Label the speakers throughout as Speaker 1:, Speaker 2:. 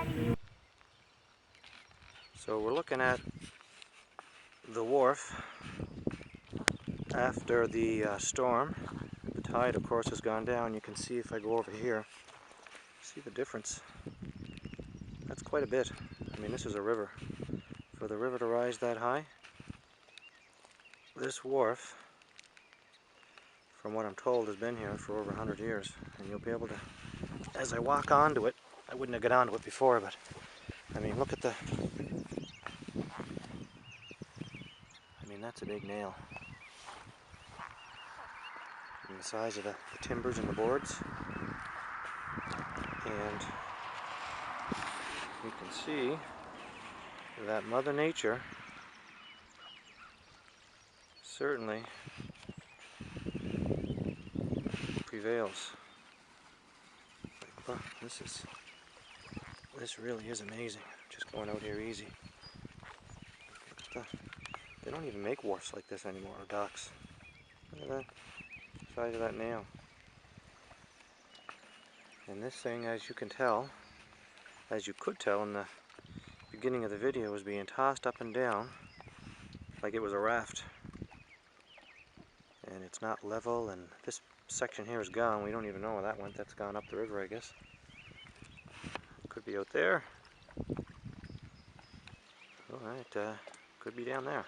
Speaker 1: down. So we're looking at the wharf after the storm. The tide, of course, has gone down. You can see if I go over here, see the difference. That's quite a bit. I mean, this is a river. For the river to rise that high, this wharf, from what I'm told, has been here for over 100 years. And you'll be able to, as I walk onto it, I wouldn't have got onto it before, but I mean, look at the, that's a big nail. And the size of the timbers and the boards. And you can see that Mother Nature certainly prevails. Well, this really is amazing. Just going out here easy. They don't even make wharfs like this anymore, or docks. Look at that size of that nail. And this thing, as you can tell, as you could tell in the beginning of the video, was being tossed up and down like it was a raft. And it's not level, and this section here is gone. We don't even know where that went. That's gone up the river, I guess. Could be out there. Alright, could be down there.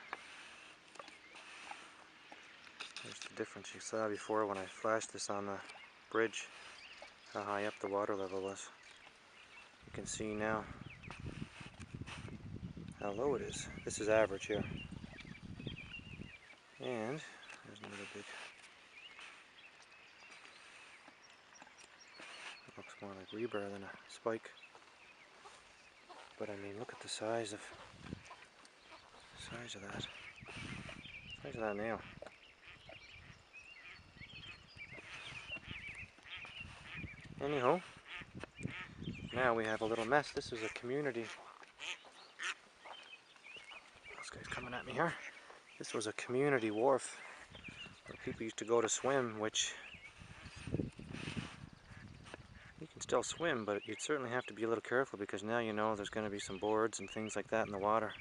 Speaker 1: There's the difference you saw before when I flashed this on the bridge, how high up the water level was. You can see now how low it is. This is average here. And there's another big, it looks more like rebar than a spike. But I mean, look at the size of that nail. Anyhow, now we have a little mess. This is a community. This guy's coming at me here. This was a community wharf where people used to go to swim, which you can still swim, but you'd certainly have to be a little careful because now you know there's going to be some boards and things like that in the water.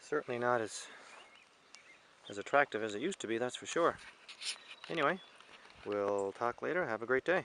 Speaker 1: Certainly not as attractive as it used to be, that's for sure. Anyway, we'll talk later. Have a great day.